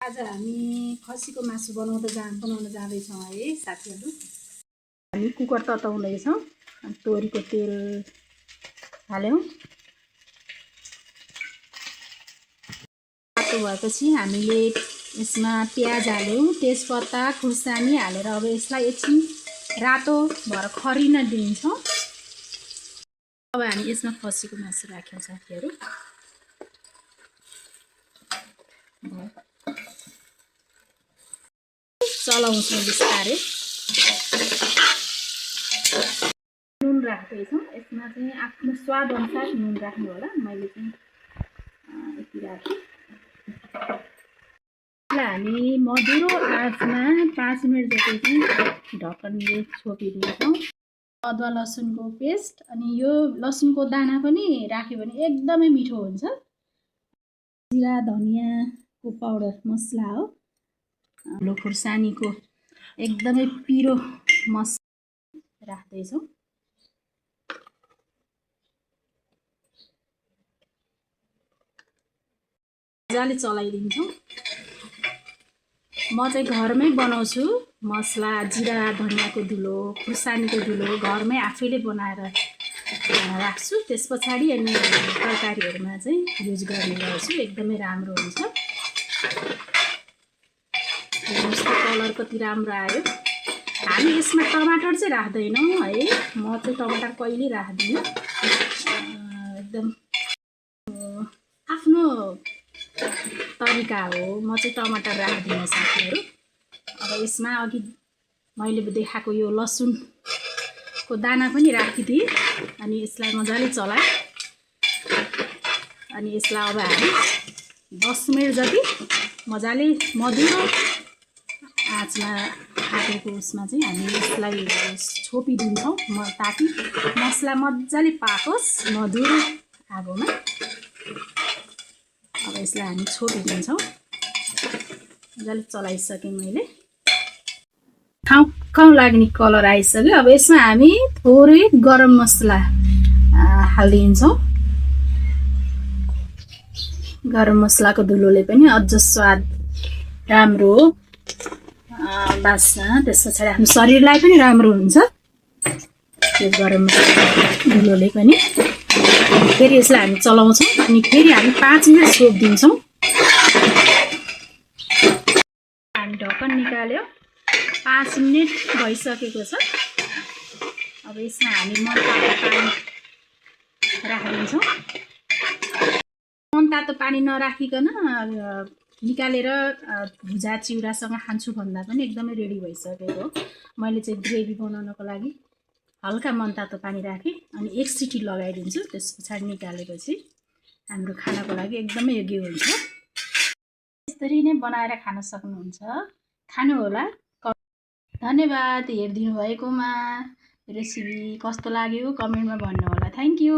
आज हामी खसीको मासु बनाउन जाँदैछौँ है साथीहरू। हामी कुकर तताउँदैछौँ। तोरीको तेल हाल्यौँ। तातो भएपछि हामीले यसमा प्याज हाल्यौँ, तेजपत्ता, खुर्सानी हालेर अब यसलाई एकछिन रातो भएर खरिन दिन्छौँ। अब हामी यसमा खसीको मासु राख्यौँ साथीहरू। चलाउँछौँ बिस्तारै। नुन राख्दैछौँ। यसमा चाहिँ आफ्नो स्वाद अनुसार नुन राख्नु होला। मैले चाहिँ यति राखेँ। हामी मधुरो आँचमा 5 मिनट जति चाहिँ ढक्कनले छोपिदिन्छौँ। अदुवा लसुनको पेस्ट अनि यो लसुनको दाना पनि राख्यो भने एकदमै मिठो हुन्छ। जिरा धनियाँको पाउडर मसला हो। लो खुर्सानीको एकदमै पिरो मसला राख्दैछौँ। मजाले चलाइदिन्छौँ। म चाहिँ घरमै बनाउँछु। मसला जिरा धनियाँको धुलो, खुर्सानीको धुलो घरमै आफैले बनाएर राख्छु। त्यस पछाडि अनि तरकारीहरूमा चाहिँ युज गर्ने गर्छु। एकदमै राम्रो हुन्छ। हेर्नुहोस् कलर कति राम्रो आयो। हामी यसमा टमाटर चाहिँ राख्दैनौँ है। म चाहिँ टमाटर कहिले राख्दिनँ। एकदम आफ्नो तरिका हो। म चाहिँ टमाटर राख्दिनँ साथीहरू। अब यसमा अघि मैले देखाएको यो लसुनको दाना पनि राखिदिएँ अनि यसलाई मजाले चलाएँ। अनि यसलाई अब हामी 10 मिनट जति मजाले मधुरो आँचमा आगोको उसमा चाहिँ हामी यसलाई छोपिदिन्छौँ ताकि मसला मजाले पाकोस् मधुरो आगोमा। अब यसलाई हामी छोपिदिन्छौँ। मजाले चलाइसकेँ मैले। खाउँ लाग्ने कलर आइसक्यो। अब यसमा हामी थोरै गरम मसला हालिदिन्छौँ। गरम मसलाको धुलोले पनि अझ स्वाद राम्रो हो बास्ना। त्यस पछाडि हाम्रो शरीरलाई पनि राम्रो हुन्छ त्यो गरम मसलाको धुलोले पनि। फेरि यसलाई हामी चलाउँछौँ अनि फेरि हामी 5 मिनट छोपिदिन्छौँ। हामी ढक्कन निकाल्यौँ। 5 मिनट भइसकेको छ। अब यसमा हामी मनतातो पानी राखिदिन्छौँ। मनतातो पानी नराखिकन निकालेर भुजा चिउरासँग खान्छु भन्दा पनि एकदमै रेडी भइसकेको हो। मैले चाहिँ ग्रेभी बनाउनको लागि हल्का मनतातो पानी राखेँ अनि 1 सिटी लगाइदिन्छु। त्यस पछाडि निकालेपछि हाम्रो खानाको लागि एकदमै योग्य हुन्छ। यसरी नै बनाएर खान सक्नुहुन्छ। खानुहोला। धन्यवाद हेरिदिनु भएकोमा। रेसिपी कस्तो लाग्यो कमेन्टमा भन्नुहोला। Thank you.